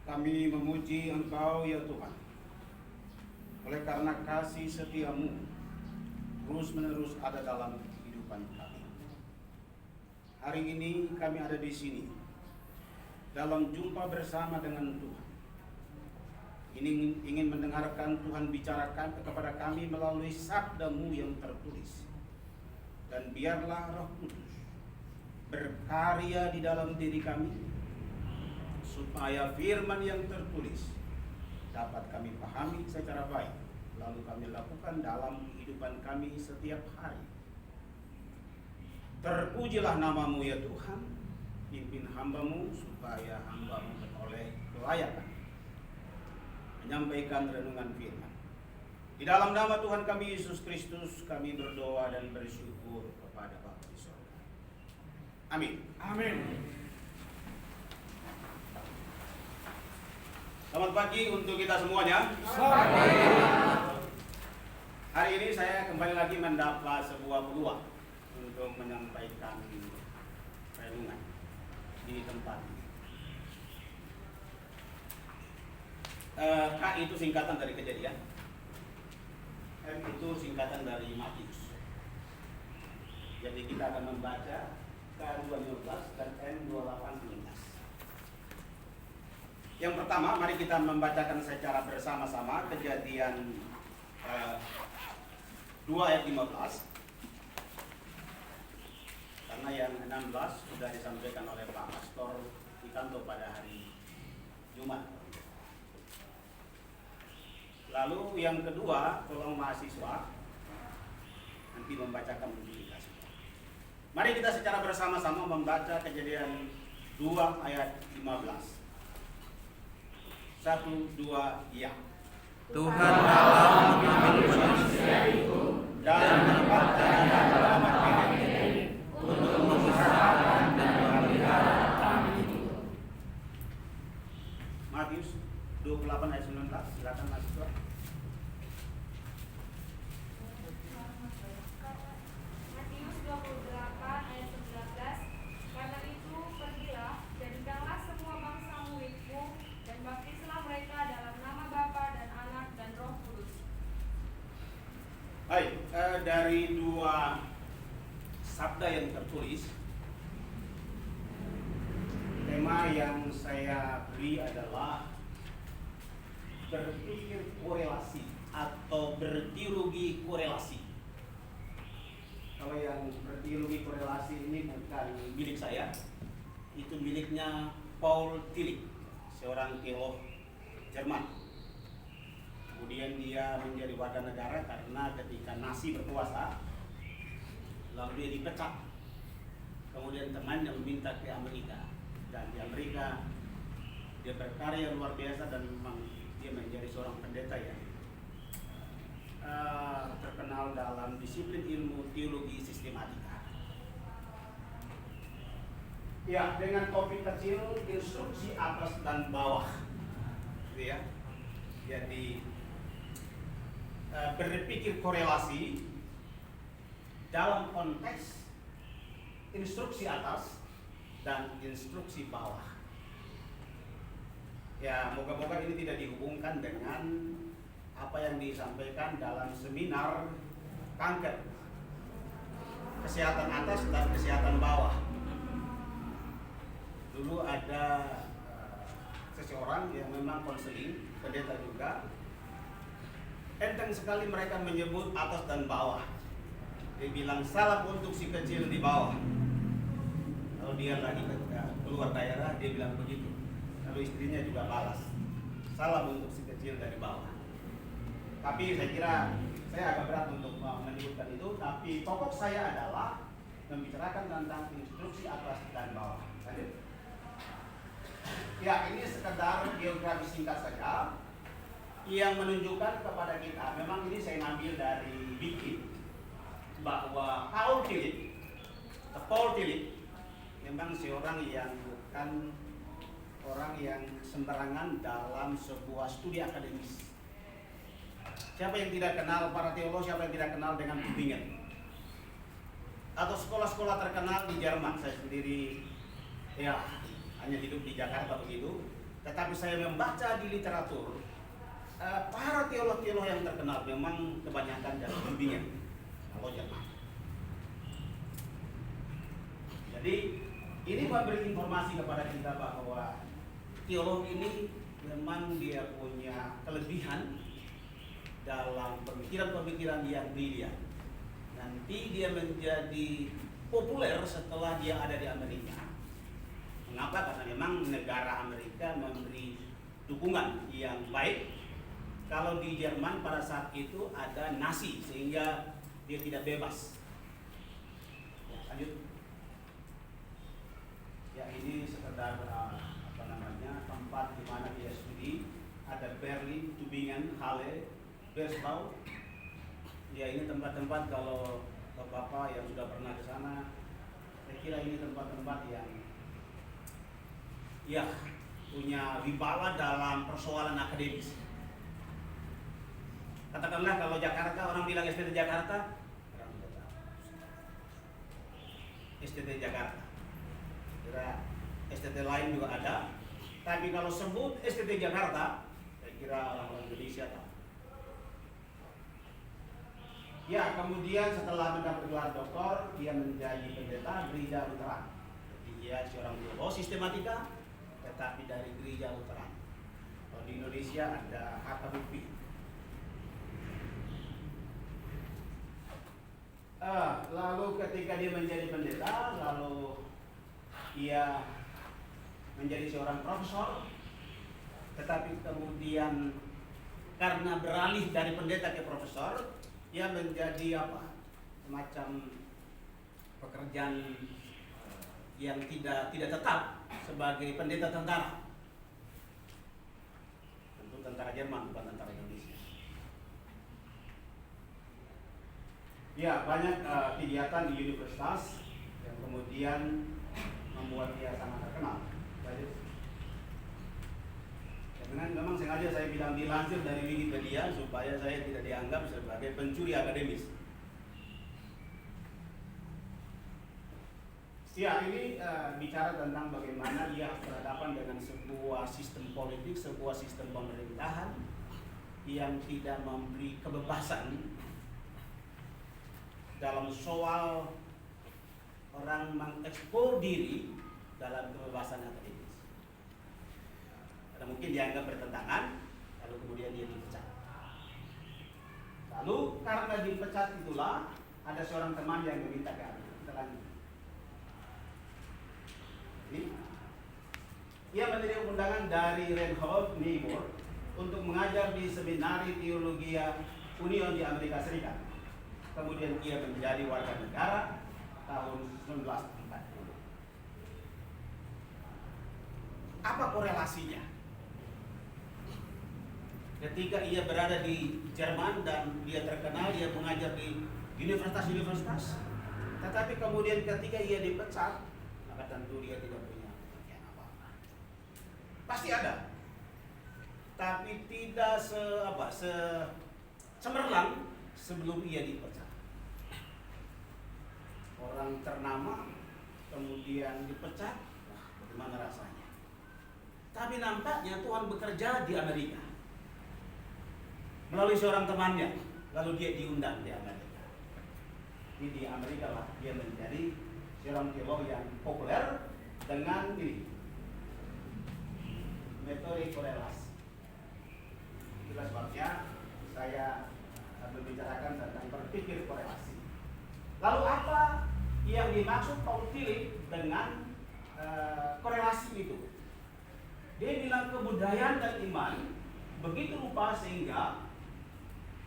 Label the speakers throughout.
Speaker 1: Kami memuji Engkau ya Tuhan, oleh karena kasih setiamu terus-menerus ada dalam kehidupan kami. Hari ini kami ada di sini dalam jumpa bersama dengan Tuhan. Ini ingin mendengarkan Tuhan bicarakan kepada kami melalui sabda-Mu yang tertulis. Dan biarlah Roh Kudus berkarya di dalam diri kami, supaya firman yang tertulis dapat kami pahami secara baik, lalu kami lakukan dalam kehidupan kami setiap hari. Terpujilah nama-Mu ya Tuhan, pimpin hamba-Mu supaya hamba-Mu beroleh kelayakan menyampaikan renungan firman. Di dalam nama Tuhan kami Yesus Kristus kami berdoa dan bersyukur kepada Bapa di surga. Amin.
Speaker 2: Amin.
Speaker 1: Selamat pagi untuk kita semuanya. Hari ini saya kembali lagi mendapat sebuah peluang untuk menyampaikan renungan di tempat ini. K itu singkatan dari Kejadian, M itu singkatan dari Matius. Jadi kita akan membaca K2:15 dan M28:19. Yang pertama, mari kita membacakan secara bersama-sama Kejadian 2 ayat 15. Karena yang 16 sudah disampaikan oleh Pak Pastor Ikanto pada hari Jumat. Lalu yang kedua, tolong mahasiswa nanti membacakan untuk kita semua. Mari kita secara bersama-sama membaca Kejadian 2 ayat 15. 1, 2, ya.
Speaker 3: Tuhan Allah mengambil manusia itu
Speaker 1: Dan menempatkannya dalam Eden
Speaker 3: untuk mengusahakan dan memelihara taman itu.
Speaker 1: Matius 28 ayat 19, silakan mahasiswa.
Speaker 4: Matius 28 ayat 19. Karena itu pergilah, jadikanlah semua bangsa muridku, dan baptislah mereka dalam nama Bapa dan Anak dan Roh Kudus.
Speaker 1: Baik, dari dua sabda yang tertulis, tema yang saya beri adalah berpikir korelasi atau berteologi korelasi. Kalau yang berteologi korelasi ini bukan milik saya, itu miliknya Paul Tillich, seorang teolog Jerman. Kemudian dia menjadi warga negara karena ketika Nazi berkuasa, lalu dia dipecat. Kemudian temannya meminta ke Amerika, dan di Amerika dia berkarya luar biasa dan memang dia menjadi seorang pendeta yang terkenal dalam disiplin ilmu teologi sistematika. Ya, dengan topik kecil instruksi atas dan bawah, gitu ya. Jadi berpikir korelasi dalam konteks instruksi atas dan instruksi bawah. Ya, moga-moga ini tidak dihubungkan dengan apa yang disampaikan dalam seminar kanker, kesehatan atas dan kesehatan bawah. Dulu ada seseorang yang memang konseling, pendeta juga. Enteng sekali mereka menyebut atas dan bawah. Dia bilang salah untuk si kecil di bawah. Kalau dia lagi keluar daerah, dia bilang begitu. Lalu istrinya juga balas, salah untuk si kecil dari bawah. Tapi saya kira saya agak berat untuk menyebutkan itu. Tapi pokok saya adalah membicarakan tentang instruksi atas dan bawah. Lanjut. Ya, ini sekedar geografi singkat saja yang menunjukkan kepada kita, memang ini saya ambil dari Wiki, bahwa Paul Tillich memang seorang yang bukan orang yang sembarangan dalam sebuah studi akademis. Siapa yang tidak kenal para teolog, siapa yang tidak kenal dengan Tübingen atau sekolah-sekolah terkenal di Jerman? Saya sendiri ya hanya hidup di Jakarta begitu. Tetapi saya membaca di literatur, para teolog-teolog yang terkenal memang kebanyakan dari Tübingen, kalau Jerman. Jadi ini memberi informasi kepada kita bahwa teolog ini memang dia punya kelebihan dalam pemikiran-pemikiran yang brilian. Nanti dia menjadi populer setelah dia ada di Amerika. Mengapa? Karena memang negara Amerika memberi dukungan yang baik. Kalau di Jerman pada saat itu ada Nazi, sehingga dia tidak bebas. Ya, lanjut. Ya, ini sekedar tempat di mana dia studi. Ada Berlin, Tübingen, Halle, Breslau. Ya, ini tempat-tempat kalau Bapak yang sudah pernah ke sana, saya kira ini tempat-tempat yang ya punya wibawa dalam persoalan akademis. Katakanlah kalau Jakarta, orang bilang STT Jakarta, orang tidak tahu. STT Jakarta. Kira STT lain juga ada, tapi kalau sebut STT Jakarta, saya kira orang-orang Indonesia tahu. Ya, kemudian setelah mendapat gelar doktor, dia menjadi pendeta gereja Lutheran. Jadi dia seorang teolog sistematika, tetapi dari gereja Lutheran. Kalau di Indonesia ada HKBP. Lalu ketika dia menjadi pendeta, lalu ia menjadi seorang profesor, tetapi kemudian karena beralih dari pendeta ke profesor, ia menjadi semacam pekerjaan yang tidak tetap sebagai pendeta tentara. Tentu tentara Jerman, bukan tentara Indonesia. Ya, banyak kegiatan di universitas yang kemudian membuat dia sangat terkenal. Memang sengaja saya bilang dilansir dari Wikipedia supaya saya tidak dianggap sebagai pencuri akademis. Ya, ini bicara tentang bagaimana dia berhadapan dengan sebuah sistem politik, sebuah sistem pemerintahan yang tidak memberi kebebasan dalam soal orang mengeksplor diri dalam kebebasan akademis. Karena mungkin dianggap bertentangan, lalu kemudian dia dipecat. Lalu karena dipecat itulah ada seorang teman yang meminta kami. Kita lanjut. Ia menerima undangan dari Reinhold Niebuhr untuk mengajar di Seminari Teologi Union di Amerika Serikat. Kemudian ia menjadi warga negara tahun 1940. Apa korelasinya? Ketika ia berada di Jerman dan dia terkenal, dia mengajar di universitas-universitas, tetapi kemudian ketika ia dipecat, maka tentu dia tidak punya pekerjaan apa-apa. Pasti ada, tapi tidak cemerlang sebelum ia dipecat. Orang ternama kemudian dipecat, bagaimana rasanya? Tapi nampaknya Tuhan bekerja di Amerika melalui seorang temannya, lalu dia diundang di Amerika. Jadi di Amerika lah dia menjadi seorang teolog yang populer dengan ini metode korelasi. Itulah sebabnya saya membicarakan tentang berpikir korelasi. Lalu apa yang dimaksud Paul Tillich dengan korelasi itu? Dia bilang kebudayaan dan iman begitu rupa sehingga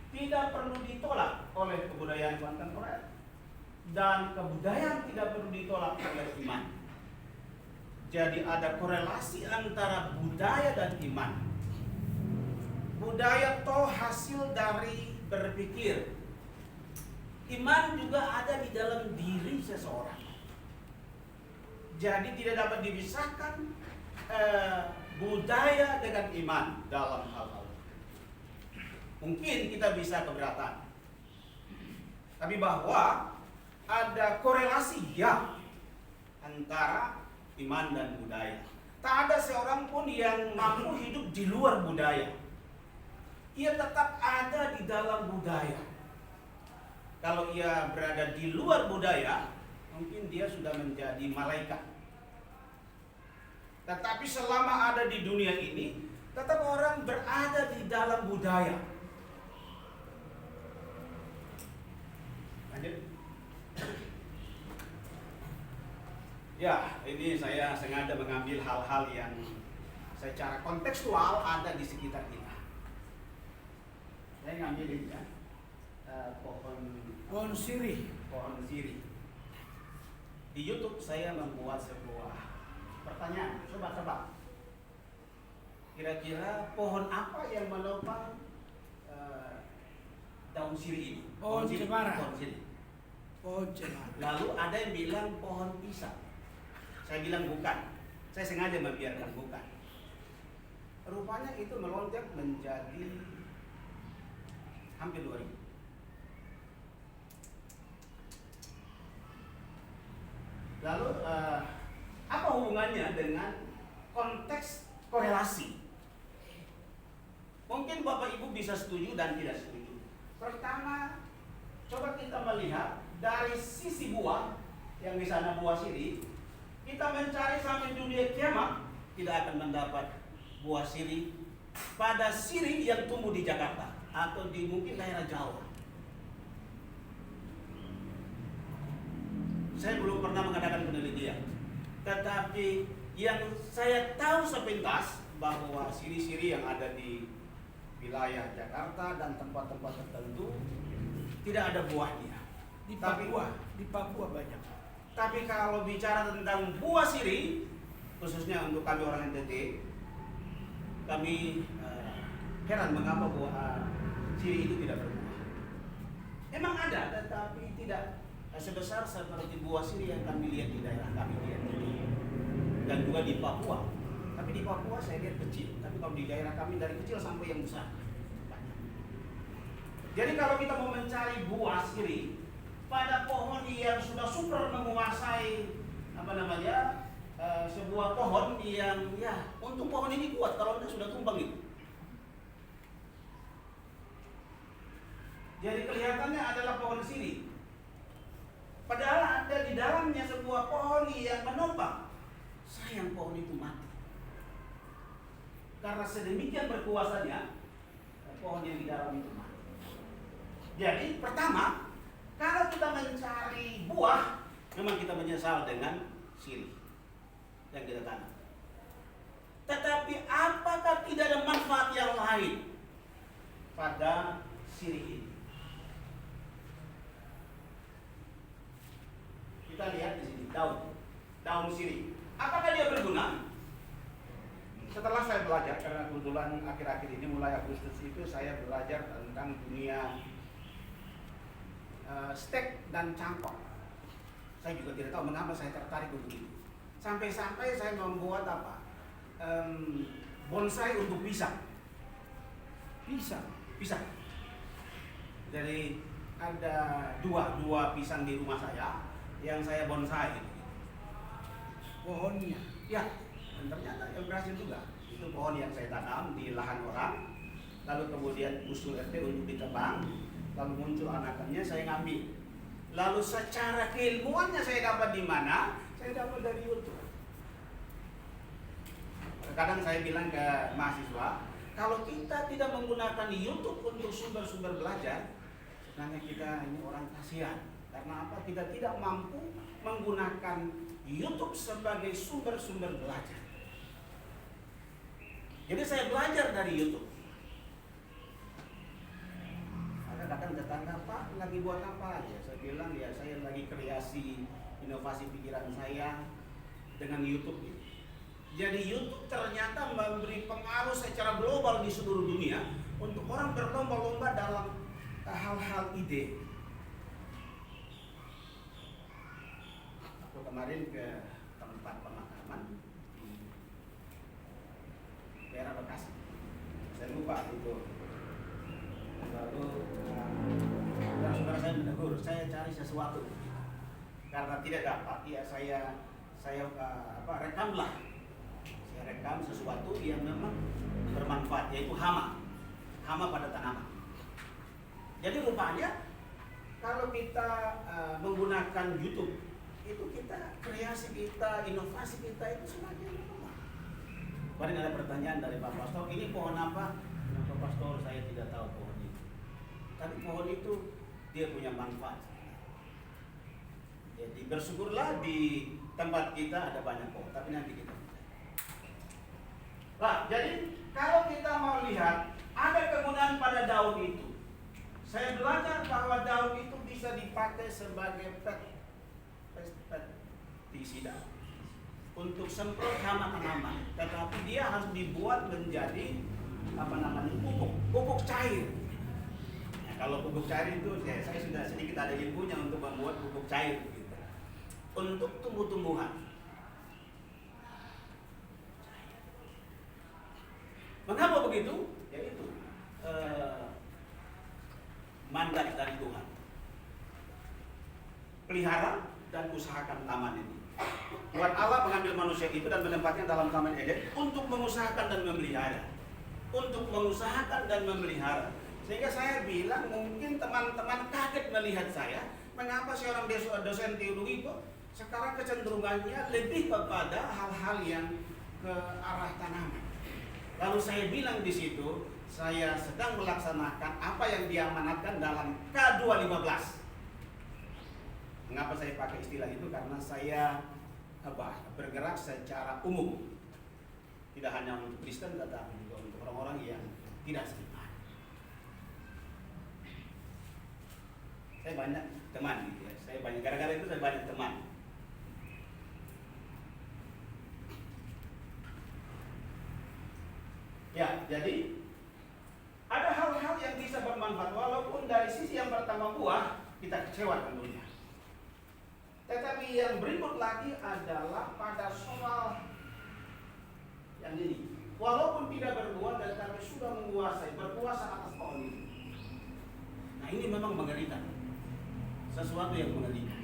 Speaker 1: tidak perlu ditolak oleh kebudayaan kontemporer dan kebudayaan tidak perlu ditolak oleh iman. Jadi ada korelasi antara budaya dan iman. Budaya toh hasil dari berpikir. Iman juga ada di dalam diri seseorang. Jadi tidak dapat dipisahkan budaya dengan iman dalam hal-hal. Mungkin kita bisa keberatan, tapi bahwa ada korelasi ya antara iman dan budaya. Tak ada seorang pun yang mampu hidup di luar budaya. Ia tetap ada di dalam budaya. Kalau ia berada di luar budaya, mungkin dia sudah menjadi malaikat. Tetapi selama ada di dunia ini, tetap orang berada di dalam budaya. Lanjut. Ya, ini saya sengaja mengambil hal-hal yang secara kontekstual ada di sekitar kita. Saya ngambil ini ya, pohon sirih. Di YouTube saya membuat sebuah pertanyaan. Coba tebak. Kira-kira pohon apa yang menopang daun sirih ini?
Speaker 3: Pohon cemara.
Speaker 1: Pohon sirih.
Speaker 3: Pohon cemara.
Speaker 1: Lalu ada yang bilang pohon pisang. Saya bilang bukan. Saya sengaja membiarkan bukan. Rupanya itu melonjak menjadi hampir 2000. Lalu apa hubungannya dengan konteks korelasi? Mungkin Bapak Ibu bisa setuju dan tidak setuju. Pertama, coba kita melihat dari sisi buah, yang di sana buah sirih. Kita mencari sampai dunia kiamat tidak akan mendapat buah sirih pada sirih yang tumbuh di Jakarta atau di mungkin daerah Jawa. Saya belum pernah mengadakan penelitian, tetapi yang saya tahu sepintas bahwa sirih-sirih yang ada di wilayah Jakarta dan tempat-tempat tertentu tidak ada buahnya.
Speaker 3: Di Papua banyak.
Speaker 1: Tapi kalau bicara tentang buah sirih, khususnya untuk kami orang NTT, kami heran mengapa buah sirih itu tidak berbuah. Emang ada, tetapi tidak sebesar seperti buah sirih yang kami lihat di daerah kami di NTT dan juga di Papua. Tapi di Papua saya lihat kecil, tapi kalau di daerah kami dari kecil sampai yang besar banyak. Jadi kalau kita mau mencari buah sirih pada pohon yang sudah super menguasai sebuah pohon yang ya untuk pohon ini kuat, kalau tidak sudah tumbang itu. Jadi kelihatannya adalah pohon sirih. Padahal ada di dalamnya sebuah pohon yang menopang. Sayang pohon itu mati. Karena sedemikian berkuasanya pohon yang di dalam itu mati. Jadi pertama, kalau kita mencari buah, memang kita menyesal dengan sirih yang kita tanam. Tetapi apakah tidak ada manfaat yang lain pada sirih ini? Kita lihat di sini daun sirih. Apakah dia berguna? Setelah saya belajar, karena kebetulan akhir-akhir ini mulai Agustus itu saya belajar tentang dunia stek dan cangkok. Saya juga tidak tahu mengapa saya tertarik untuk itu. Sampai-sampai saya membuat bonsai untuk pisang. Pisang. Jadi ada dua pisang di rumah saya yang saya bonsai.
Speaker 3: Pohonnya.
Speaker 1: Ya, dan ternyata yang berhasil juga. Itu pohon yang saya tanam di lahan orang, lalu kemudian usul RT untuk ditebang. Lalu muncul anakannya, saya ngambil. Lalu secara keilmuannya saya dapat di mana? Saya dapat dari YouTube. Kadang saya bilang ke mahasiswa, kalau kita tidak menggunakan YouTube untuk sumber-sumber belajar, sebenarnya kita ini orang kasihan. Karena apa? Kita tidak mampu menggunakan YouTube sebagai sumber-sumber belajar. Jadi saya belajar dari YouTube. Kadang tetangga, Pak lagi buat apa aja? Saya bilang ya saya lagi kreasi inovasi pikiran saya dengan YouTube ini. Jadi YouTube ternyata memberi pengaruh secara global di seluruh dunia untuk orang berlomba-lomba dalam hal-hal ide. Aku kemarin ke tempat pemakaman di daerah Bekasi. Saya lupa itu. Lalu saudara saya menegur, saya cari sesuatu karena tidak dapat, ya saya rekamlah Saya rekam sesuatu yang memang bermanfaat, yaitu hama pada tanaman. Jadi rupanya kalau kita menggunakan YouTube, itu kita kreasi kita, inovasi kita itu semakin lemah. Kemarin ada pertanyaan dari Pak Pastor, ini pohon apa? Pak Pastor, saya tidak tahu pohon itu. Tapi pohon itu dia punya manfaat. Jadi bersyukurlah di tempat kita ada banyak pohon, tapi nanti kita. Nah, jadi kalau kita mau lihat ada kegunaan pada daun itu. Saya belajar bahwa daun itu bisa dipakai sebagai pestisida untuk semprot hama tanaman, tetapi dia harus dibuat menjadi pupuk cair. Nah, kalau pupuk cair itu saya sudah sedikit ada ilmunya untuk membuat pupuk cair gitu, untuk tumbuh-tumbuhan. Mengapa begitu? Yaitu mandat dari Tuhan. Pelihara dan usahakan taman ini. Tuhan Allah mengambil manusia itu dan menempatnya dalam taman Eden untuk mengusahakan dan memelihara. Untuk mengusahakan dan memelihara. Sehingga saya bilang mungkin teman-teman kaget melihat saya, mengapa seorang dosen teologi kok sekarang kecenderungannya lebih kepada hal-hal yang ke arah tanaman. Lalu saya bilang di situ, saya sedang melaksanakan apa yang diamanatkan dalam K215. Mengapa saya pakai istilah itu? Karena saya bergerak secara umum, tidak hanya untuk Kristen, tetapi juga untuk orang-orang yang tidak seiman. Saya banyak teman, gitu ya. Saya banyak gara-gara itu saya banyak teman. Ya, jadi ada hal-hal yang bisa bermanfaat, walaupun dari sisi yang pertama buah kita kecewa tentunya. Tetapi yang berikut lagi adalah pada soal yang ini, walaupun tidak berbuah tetapi sudah menguasai, berkuasa atas pohon ini. Nah, ini memang mengerikan, sesuatu yang mengerikan.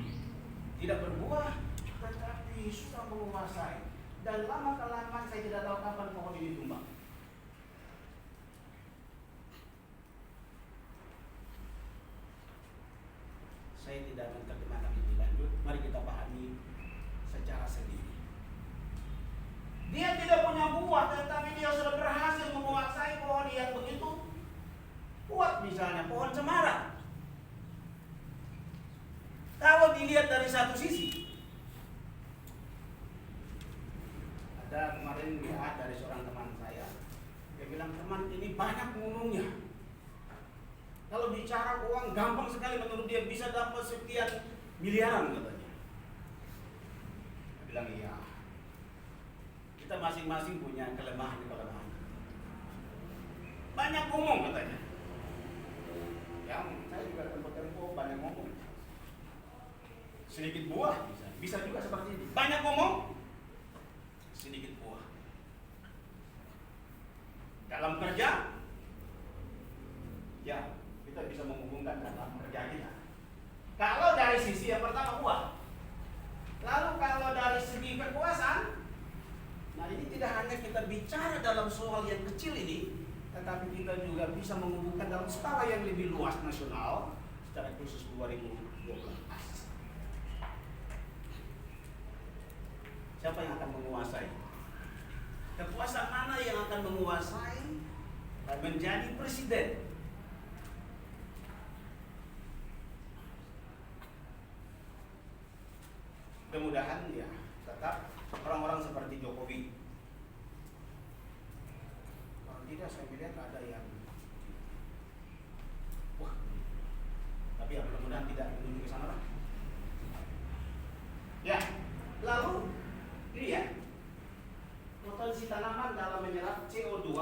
Speaker 1: Tidak berbuah tetapi sudah menguasai, dan lama kelamaan saya tidak tahu kapan pohon ini tumbang. Saya tidak menerjemahkan lebih lanjut. Mari kita pahami secara sendiri. Dia tidak punya buah, tetapi dia sudah berhasil menguasai pohon yang begitu kuat, misalnya pohon cemara. Kalau dilihat dari satu sisi, ada kemarin lihat dari seorang teman saya, dia bilang, teman ini banyak ngomongnya. Kalau bicara uang gampang sekali, menurut dia bisa dapat sekian miliaran katanya. Dia bilang iya. Kita masing-masing punya kelemahan. Banyak ngomong katanya. Yang saya juga tempo-tempo banyak ngomong. Sedikit buah bisa juga seperti ini. Banyak ngomong, sedikit buah. Dalam kerja, ya kita bisa menghubungkan dalam kerja kita. Kalau dari sisi yang pertama buah, lalu kalau dari segi kekuasaan, nah ini tidak hanya kita bicara dalam soal yang kecil ini, tetapi kita juga bisa menghubungkan dalam skala yang lebih luas nasional, secara khusus 2012. Siapa yang akan menguasai? Kekuasaan mana yang akan menguasai dan menjadi presiden? Mudah-mudahan ya tetap orang-orang seperti Jokowi. Kalau tidak saya melihat ada yang tapi ya mudah-mudahan tidak menuju ke sana lah. Ya, lalu ini ya, potensi tanaman dalam menyerap CO2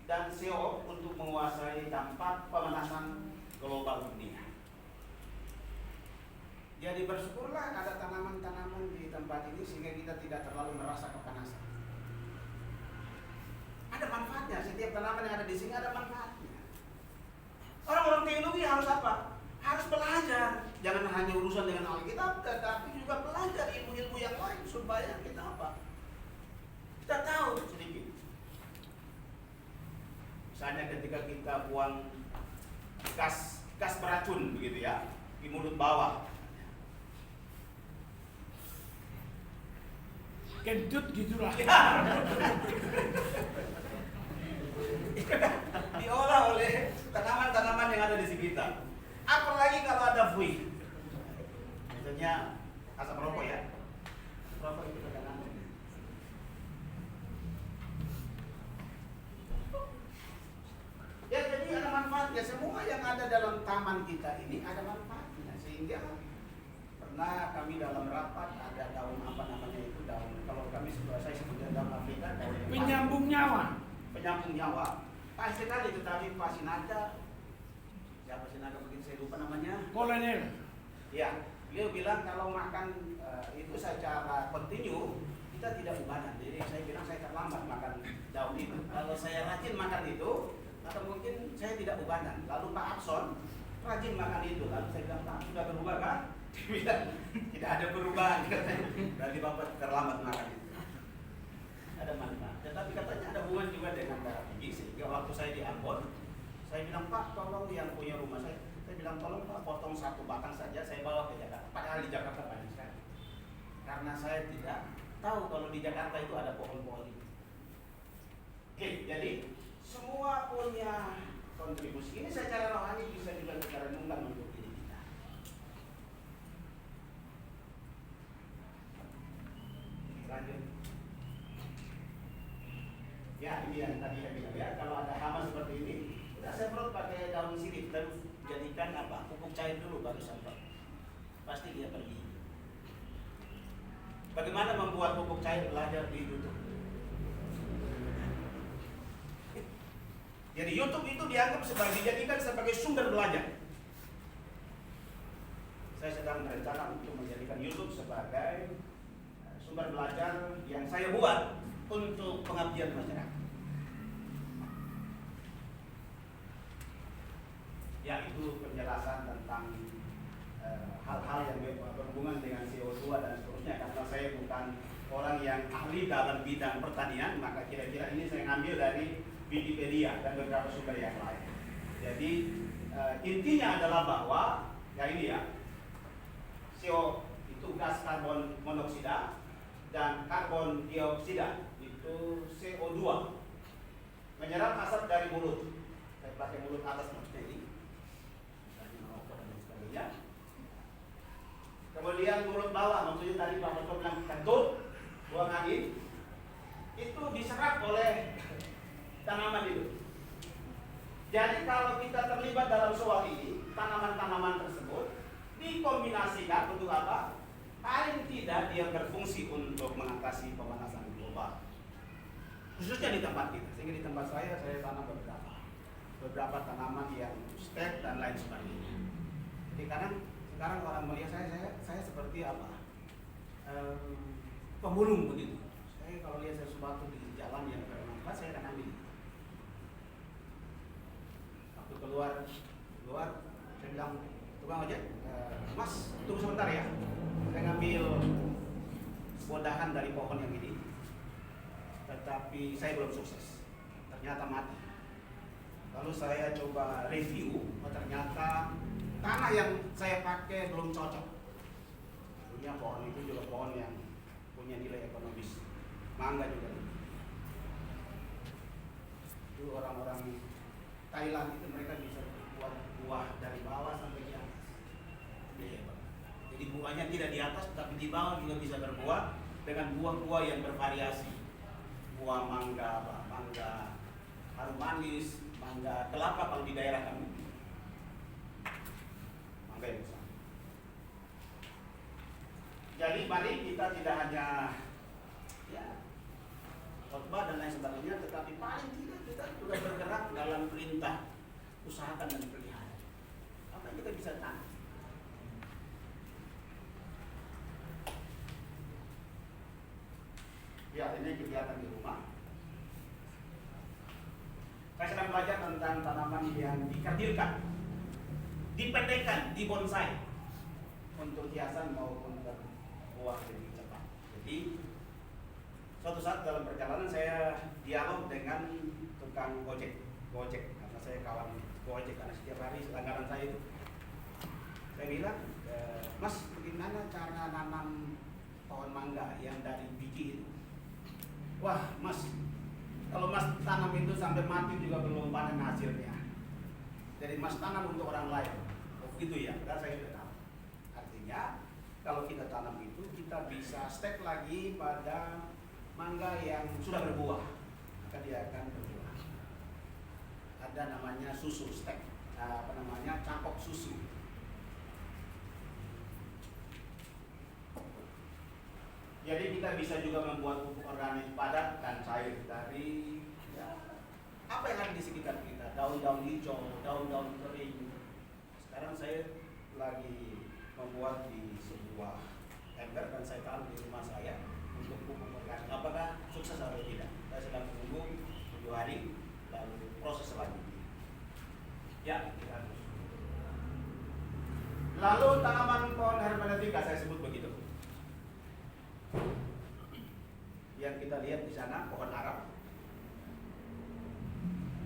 Speaker 1: dan CO untuk menguasai dampak pemanasan global dunia. Jadi bersyukurlah ada tanaman-tanaman di tempat ini sehingga kita tidak terlalu merasa kepanasan. Ada manfaatnya, setiap tanaman yang ada di sini ada manfaatnya. Orang-orang teologi harus apa? Harus belajar. Jangan hanya urusan dengan Alkitab, tetapi juga belajar ilmu-ilmu yang lain supaya kita apa? Kita Kita tahu sedikit. Misalnya ketika kita buang gas beracun begitu ya di mulut bawah,
Speaker 3: Kentut gitulah.
Speaker 1: diolah oleh tanaman-tanaman yang ada di sekitar. Apalagi kalau ada fui, misalnya asap rokok ya. Rokok itu kadang-kadang ya, jadi ada manfaatnya. Semua yang ada dalam taman kita ini ada manfaatnya. Sehingga pernah kami dalam rapat ada daun apa namanya itu, daun, kalau kami saya sebutnya daun Afrika, daun yang
Speaker 3: Penyambung nyawa.
Speaker 1: penyambung nyawa. Pas sekali, tetapi Pak Sinaga, siapa Sinaga begitu saya lupa namanya.
Speaker 3: Kolonel.
Speaker 1: Ya, beliau bilang kalau makan itu secara kontinu kita tidak ubanan. Jadi saya bilang saya terlambat makan daun itu. Kalau saya rajin makan itu, atau mungkin saya tidak ubanan. Lalu Pak Akson rajin makan itu. Lalu saya bilang, Pak, sudah berubah kan? Dia bilang tidak ada perubahan. Berarti Bapak terlambat makan itu. Ada manfaat. Tetapi katanya ada hubungan juga dengan darah tinggi. Sehingga waktu saya di Ambon, saya bilang, Pak, tolong yang punya rumah saya bilang tolong Pak potong satu batang saja, saya bawa ke Jakarta. Padahal di Jakarta banyak sekali. Karena saya tidak tahu kalau di Jakarta itu ada pohon-pohon itu. Oke, jadi semua punya kontribusi. Ini secara rohani bisa juga kita renungkan untuk diri kita. Lanjut. Ya, ini yang tadi saya bilang ya, kalau ada hama seperti ini, kita semprot pakai daun sirih, lalu jadikan apa? Pupuk cair dulu baru semprot. Pasti dia pergi. Bagaimana membuat pupuk cair, belajar di YouTube. Jadi YouTube itu dijadikan sebagai sumber belajar. Saya sedang berencana untuk menjadikan YouTube sebagai sumber belajar yang saya buat untuk pengabdian masyarakat. Ya, itu penjelasan tentang hal-hal yang berhubungan dengan CO2 dan seterusnya. Karena saya bukan orang yang ahli dalam bidang pertanian, maka kira-kira ini saya ngambil dari Wikipedia dan beberapa sumber yang lain. Jadi intinya adalah bahwa ya ini ya, CO itu gas karbon monoksida dan karbon dioksida itu CO2 menyerap asap dari mulut. Saya pakai mulut atas maksudnya ini, misalnya merokok dan sebagainya. Kemudian mulut bawah, maksudnya tadi Pak Toto bilang kentut, buang angin, itu diserap oleh tanaman itu. Jadi kalau kita terlibat dalam soal ini, tanaman-tanaman tersebut dikombinasikan untuk apa? Paling tidak dia berfungsi untuk mengatasi pemanasan global. Khususnya di tempat kita. Sehingga di tempat saya tanam beberapa tanaman yang stek dan lain sebagainya. Jadi sekarang orang melihat saya seperti apa? Pemulung begitu. Saya kalau lihat sesuatu di jalan yang bermanfaat, saya akan ambil. Waktu keluar, saya bilang, tukang ojek, Mas, tunggu sebentar ya. Saya ngambil bodahan dari pohon yang ini, tetapi saya belum sukses. Ternyata mati. Lalu saya coba review, ternyata tanah yang saya pakai belum cocok. Tentunya pohon itu juga pohon yang punya nilai ekonomis. Mangga juga. Itu orang-orang Thailand itu mereka bisa buat buah dari bawah sampai di atas. Jadi buahnya tidak di atas, tapi di bawah juga bisa berbuah dengan buah-buah yang bervariasi. Buah mangga, mangga harum manis, mangga kelapa kalau di daerah kami. Mangga yang besar. Jadi mari kita tidak hanya khotbah dan lain sebagainya, tetapi paling tidak kita juga bergerak dalam perintah usahakan dan pelihara. Apa yang kita bisa tanam? Ya, ini kegiatan di rumah. Saya sedang belajar tentang tanaman yang dikerdilkan, dipendekkan, dibonsai untuk hiasan maupun berbuah lebih cepat. Jadi Suatu saat dalam perjalanan saya dialog dengan tukang gojek, karena saya kawan gojek karena setiap hari langganan saya itu. Saya bilang, Mas, bagaimana cara nanam pohon mangga yang dari biji itu? Wah, Mas, kalau Mas tanam itu sampai mati juga belum panen hasilnya. Jadi Mas tanam untuk orang lain. Oh gitu ya, karena saya sudah tahu. Artinya kalau kita tanam itu kita bisa stek lagi pada mangga yang sudah berbuah, maka dia akan berbuah. Ada namanya susu stek, cangkok susu. Jadi kita bisa juga membuat pupuk organik padat dan cair dari apa yang ada di sekitar kita, daun-daun hijau, daun-daun kering. Sekarang saya lagi membuat di sebuah ember dan saya taruh di rumah saya untuk pupuk organik. Apakah sukses atau tidak? Saya sedang menunggu 7 hari lalu proses selanjutnya. Ya, kita harus. Lalu tanaman pohon hermeneutika saya sebut begitu. Yang kita lihat di sana pohon Arab.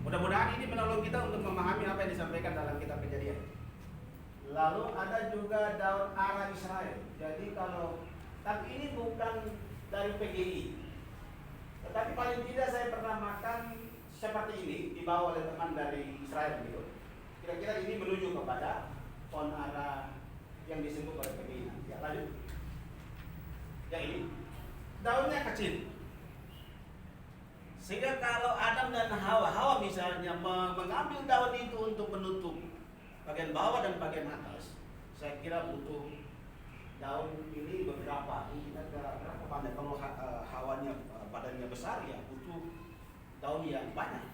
Speaker 1: Mudah-mudahan ini menolong kita untuk memahami apa yang disampaikan dalam kitab Kejadian. Lalu ada juga daun ara Israel. Jadi tapi ini bukan dari PGI. Tetapi paling tidak saya pernah makan seperti ini dibawa oleh teman dari Israel gitu. Kira-kira ini menuju kepada pohon ara yang disebut oleh PGI. Ya, lanjut. Yang ini daunnya kecil, sehingga kalau Adam dan Hawa misalnya mengambil daun itu untuk menutup bagian bawah dan bagian atas, saya kira butuh daun ini beberapa. Ini ada berapa banyak? Kalau Hawanya badannya besar ya butuh daun yang banyak.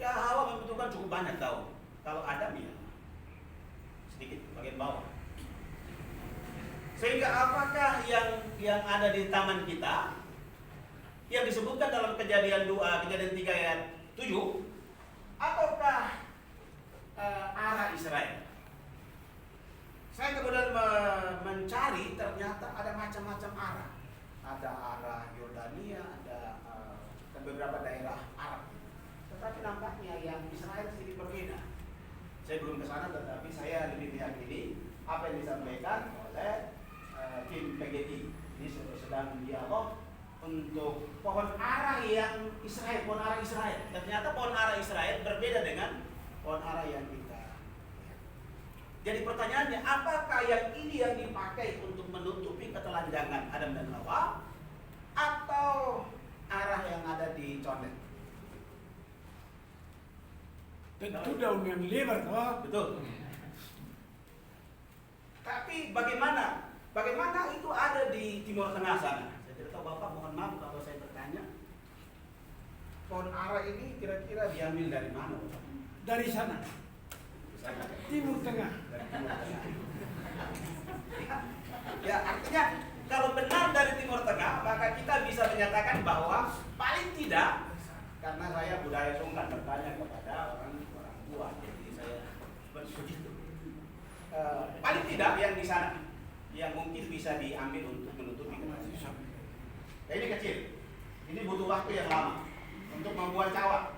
Speaker 1: Ya Hawa membutuhkan cukup banyak daun. Kalau Adam ya sedikit bagian bawah. Sehingga apakah yang ada di taman kita yang disebutkan dalam Kejadian 3 ayat 7 ataukah ara Israel? Saya kemudian mencari, ternyata ada macam-macam ara. Ada ara Yordania, ada beberapa daerah Arab. Tetapi nampaknya yang Israel sedikit berbeda. Saya belum ke sana, tetapi saya lebih meyakini apa yang disampaikan oleh tim PGI. Ini sedang dialog untuk pohon ara yang Israel, pohon ara Israel. Dan ternyata pohon ara Israel berbeda dengan pohon ara yang kita. Jadi pertanyaannya, apakah yang ini yang dipakai untuk menutupi ketelanjangan Adam dan Hawa, atau arah yang ada di condet?
Speaker 3: Tentu daun yang lebar, toh.
Speaker 1: Betul. Tapi bagaimana itu ada di Timur Tengah sana? Saya tidak tahu, Bapak, mohon maaf kalau saya bertanya. Pohon ara ini kira-kira diambil dari mana, Bapak?
Speaker 3: Dari sana, Timur Tengah.
Speaker 1: Dari Timur Tengah. Ya, artinya kalau benar dari Timur Tengah, maka kita bisa menyatakan bahwa paling tidak, karena saya budaya sungkan bertanya kepada orang tua, jadi saya begitu. Paling tidak yang di sana yang mungkin bisa diambil untuk menutupi keterangan. Ya, ini kecil, ini butuh waktu yang lama untuk membuat cawat.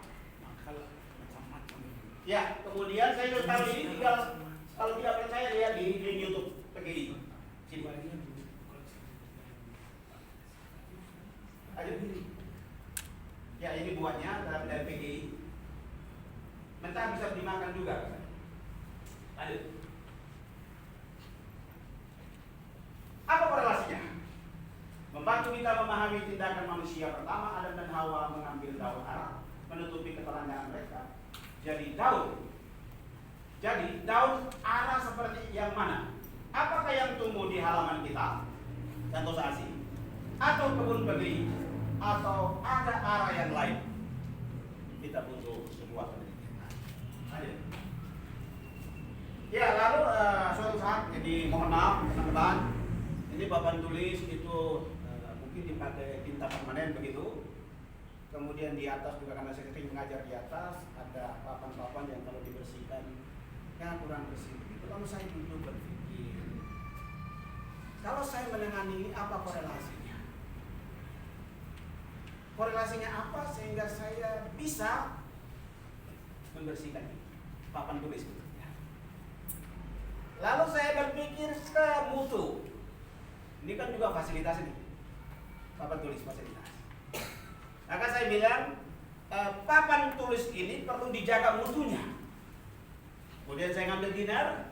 Speaker 1: Ya, kemudian saya taruh ini, tinggal kalau tidak percaya lihat di YouTube PGI. Sini. Ayo. Ya, ini buahnya dari PGI. Mentah bisa dimakan juga. Lanjut. Apa korelasinya? Membantu kita memahami tindakan manusia pertama, Adam dan Hawa mengambil daun ara, menutupi ketelanjangan mereka. Jadi daun ara seperti yang mana? Apakah yang tumbuh di halaman kita, contoh Asi, atau kebun pegi, atau ada ara yang lain? Kita butuh sebuah penelitian. Ayo. Ya, lalu suatu saat, jadi mohon maaf teman-teman, ini Bapak tulis itu mungkin dipakai tinta permanen begitu. Kemudian di atas juga karena saya sering mengajar di atas, ada papan-papan yang kalau dibersihkan ya kurang bersih begitu. Lalu saya duduk berpikir, kalau saya menangani ini apa korelasinya? korelasinya apa sehingga saya bisa membersihkan papan tulis itu. Lalu saya berpikir ke mutu. Ini kan juga fasilitas ini, papan tulis fasilitas. Maka saya bilang papan tulis ini perlu dijaga mutunya. Kemudian saya ngambil dinar.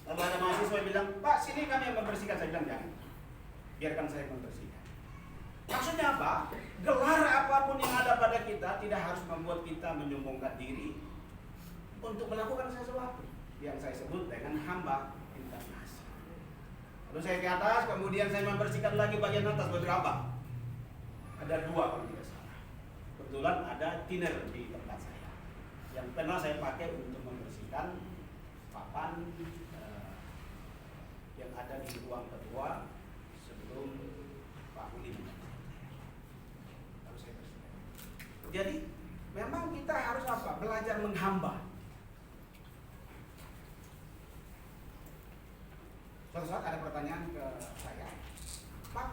Speaker 1: Lalu ada mahasiswa bilang, Pak, sini kami yang membersihkan. Saya bilang, jangan, biarkan saya membersihkan. Maksudnya apa? Gelar apapun yang ada pada kita tidak harus membuat kita menyombongkan diri untuk melakukan sesuatu yang saya sebut dengan hamba inkarnasi. Lalu saya ke atas, kemudian saya membersihkan lagi bagian atas. Beberapa, ada 2 kalau tidak salah. Kebetulan ada thinner di tempat saya yang pernah saya pakai untuk membersihkan papan yang ada di ruang kedua sebelum Pak Uli. Lalu saya bersihkan. Jadi memang kita harus apa? Belajar menghamba. Suatu saat ada pertanyaan ke saya, Pak,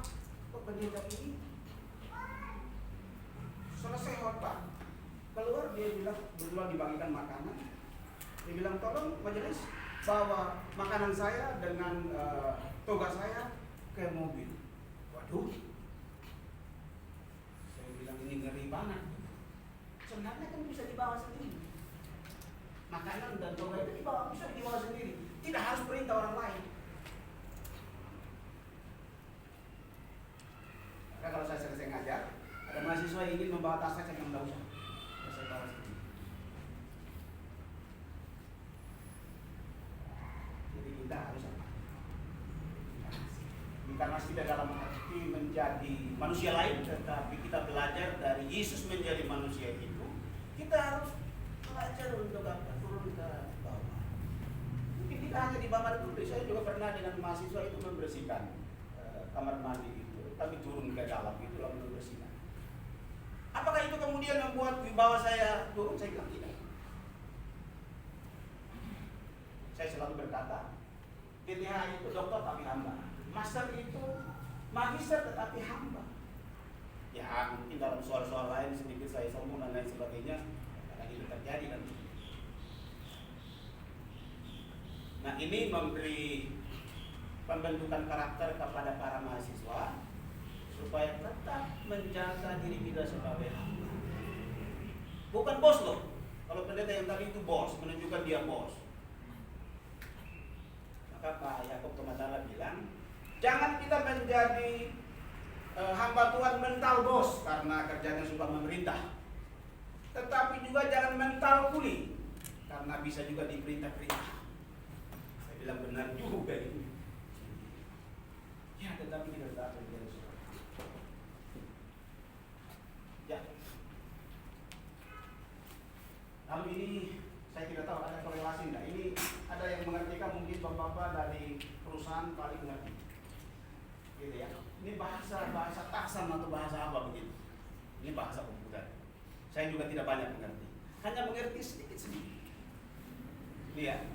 Speaker 1: kok pendeta ini selesai khotbah keluar, dia bilang, kebetulan dibagikan makanan, dia bilang, tolong majelis bawa makanan saya dengan toga saya ke mobil. Waduh, saya bilang ini ngeri banget. Sebenarnya kan bisa dibawa sendiri, makanan dan toga itu bisa dibawa sendiri, tidak harus perintah orang lain. Maka kalau saya selesai ngajar, ada mahasiswa yang ingin membawa tas, saya bilang tidak usah, saya bawa sendiri. Jadi kita harus apa? Karena tidak dalam arti menjadi manusia lain, tetapi kita belajar dari Yesus menjadi manusia itu, kita harus belajar untuk apa? Turun ke bawah. Mungkin tidak hanya di bawah dulu, saya juga pernah dengan mahasiswa itu membersihkan kamar mandi itu, tapi turun ke dalam itu lalu membersihkan. Apakah itu kemudian membuat wibawa saya turun? Saya bilang tidak. Saya selalu berkata, DTH itu dokter tapi hamba, master itu magister tetapi hamba. Ya mungkin dalam soal-soal lain sedikit saya sombong dan lain sebagainya, karena itu terjadi kan. Nah ini memberi pembentukan karakter kepada para mahasiswa supaya tetap menjaga diri kita sebagai hamba. Bukan bos loh. Kalau pendeta yang tadi itu bos, menunjukkan dia bos. Maka Pak Yakob Kematala bilang, jangan kita menjadi hamba Tuhan mental bos karena kerjanya suka memerintah. Tetapi juga jangan mental kuli karena bisa juga diperintah-perintah. Saya bilang benar juga ini. Ya, tetapi tidak tahu dia suka. Ya. Lalu ini saya tidak tahu ada korelasi enggak. Ini ada yang mengertikan, mungkin bapak-bapak dari perusahaan paling mengerti. Gitu ya. Ini bahasa taksan atau bahasa apa begitu. Ini bahasa komputer. Saya juga tidak banyak mengerti. Hanya mengerti sedikit-sedikit. Iya.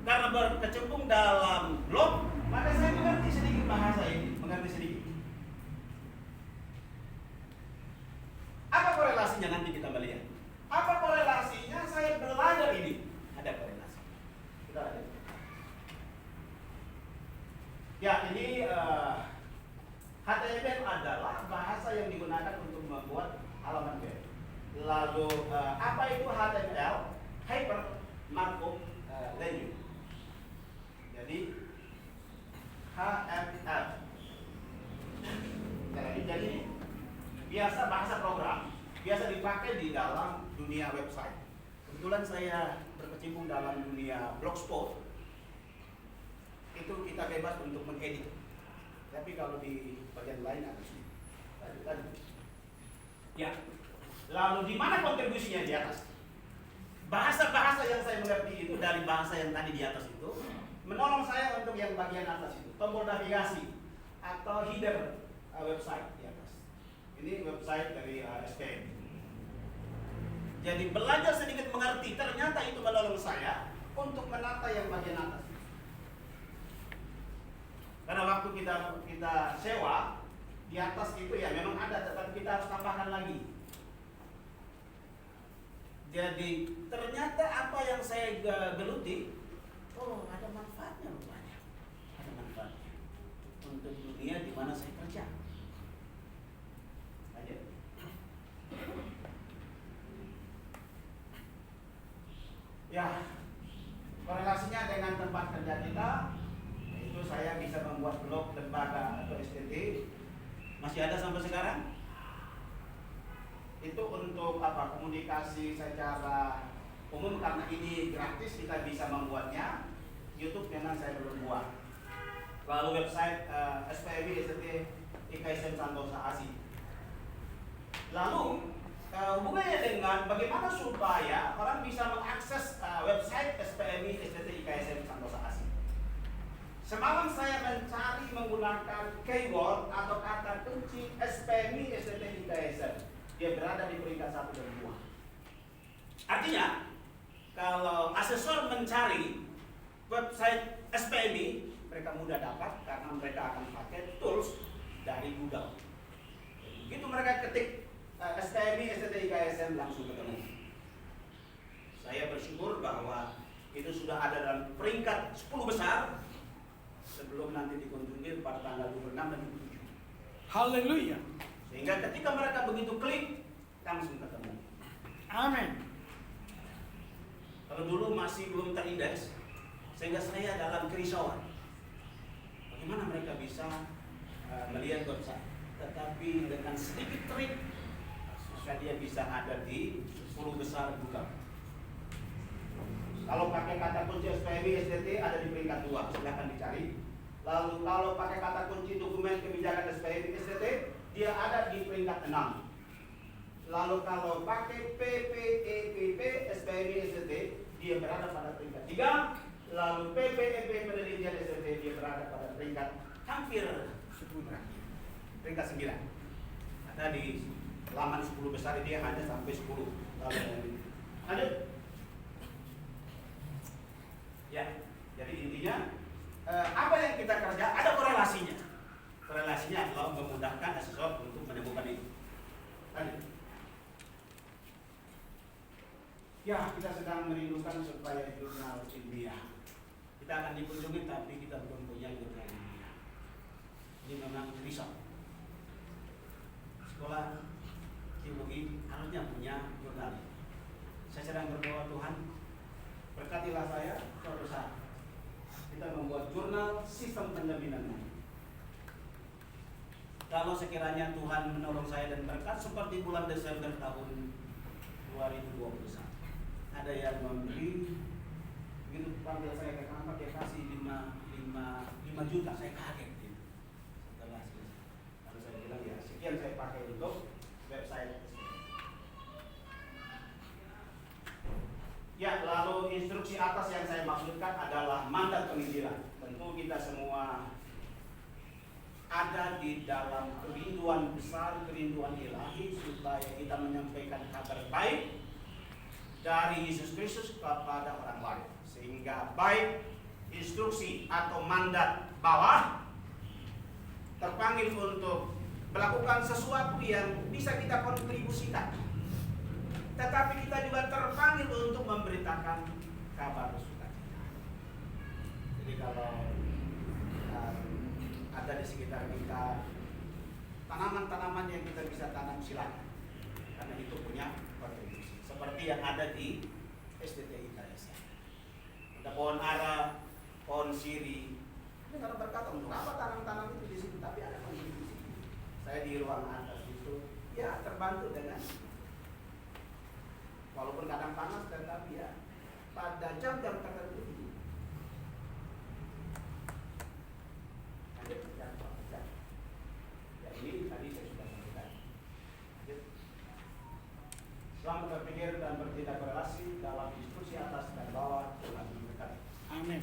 Speaker 1: Karena berkecimpung dalam blog, maka saya mengerti sedikit bahasa ini, mengerti sedikit. Apa korelasinya nanti kita melihat? Apa korelasinya saya belajar ini? Ada korelasi. Kita lihat. Ya, ini HTML adalah bahasa yang digunakan untuk membuat halaman web. Lalu apa itu HTML? Hyper Markup Language. Jadi HTML. Jadi biasa bahasa program, biasa dipakai di dalam dunia website. Kebetulan saya berkecimpung dalam dunia blogspot. Itu kita bebas untuk mengedit. Tapi kalau di bagian lain ada sih. Tadi. Ya. Lalu di mana kontribusinya di atas? Bahasa-bahasa yang saya mengerti itu dari bahasa yang tadi di atas itu menolong saya untuk yang bagian atas itu, tombol navigasi atau header website di atas. Ini website dari SPM. Jadi belajar sedikit mengerti, ternyata itu menolong saya untuk menata yang bagian atas. Karena waktu kita sewa Di atas itu ya memang ada, tetapi kita harus tambahkan lagi. Jadi ternyata apa yang saya geluti, oh ada manfaatnya rupanya. Ada manfaatnya untuk dunia di mana saya kerja. Lanjut. Ya, korelasinya dengan tempat kerja kita, itu saya bisa membuat blog lembaga atau STT. Masih ada sampai sekarang. Itu untuk apa? Komunikasi secara umum, karena ini gratis kita bisa membuatnya. YouTube memang saya belum buat. Lalu website SPMI STT IKSM Santosa ASI. Lalu hubungannya dengan bagaimana supaya orang bisa mengakses website SPMI STT IKSM Santosa ASI. Semalam saya mencari menggunakan keyword atau kata kunci SPMI STT IKSM. Dia berada di peringkat 1 dan 2. Artinya, kalau asesor mencari website SPMI, mereka mudah dapat karena mereka akan pakai tools dari Google. Begitu mereka ketik SPMI STT IKSM, langsung ketemu. Saya bersyukur bahwa itu sudah ada dalam peringkat 10 besar sebelum nanti dikunjungi pada tanggal 26 dan 27.
Speaker 3: Haleluya.
Speaker 1: Sehingga ketika mereka begitu klik, langsung ketemu.
Speaker 3: Amin.
Speaker 1: Kalau dulu masih belum terindeks, sehingga saya dalam kerisauan. Bagaimana mereka bisa melihat website? Tetapi dengan sedikit trik, maka dia bisa ada di 10 besar Google. Kalau pakai kata kunci SPMI STT ada di peringkat 2, silahkan dicari. Lalu kalau pakai kata kunci dokumen kebijakan SPMI STT, dia ada di peringkat 6. Lalu kalau pakai PPEPP SPMI STT, dia berada pada peringkat 3. Lalu PPEP penelitian STT, dia berada pada peringkat hampir 10 terakhir, peringkat 9. Ada di laman 10 besar dia hanya sampai 10. Lalu lanjut. Ya, jadi intinya apa yang kita kerja ada korelasinya. Korelasinya adalah memudahkan asesor untuk menemukan itu. Lanjut. Ya, kita sedang merindukan supaya jurnal ilmiah. Kita akan dikunjungi tapi kita belum punya jurnal ilmiah. Ini memang risau. Sekolah teologi harusnya punya jurnal. Saya sedang berdoa, Tuhan, berkatilah saya suatu saat kita membuat jurnal sistem penjaminan. Kalau sekiranya Tuhan menolong saya dan berkat seperti bulan Desember tahun 2021, ada yang memberi, begitu panggil saya ke kantor dia kasih 5 juta, saya kaget gitu. Setelah selesai, lalu saya bilang ya sekian saya pakai untuk website. Ya, lalu instruksi atas yang saya maksudkan adalah mandat penginjilan. Tentu kita semua ada di dalam kerinduan besar, kerinduan ilahi supaya kita menyampaikan kabar baik dari Yesus Kristus kepada orang lain. Sehingga baik instruksi atau mandat bawah terpanggil untuk melakukan sesuatu yang bisa kita kontribusikan. Tetapi kita juga terpanggil untuk memberitakan kabar sukacita. Jadi kalau ada di sekitar kita tanaman-tanaman yang kita bisa tanam, silakan, karena itu punya kontribusi. Seperti yang ada di STT IKSM. Ada pohon ara, pohon siri. Ini kalau berkata untuk apa tanam-tanam itu di situ, tapi ada kontribusi. Saya di ruang atas itu, ya terbantu dengan, walaupun kadang panas, tetapi ya pada jam-jam tertentu. Ya ini tadi saya sudah sampaikan. Selamat berpikir dan bertindak berrelasi dalam diskusi atas dan bawah Tuhan memberkati.
Speaker 3: Amin.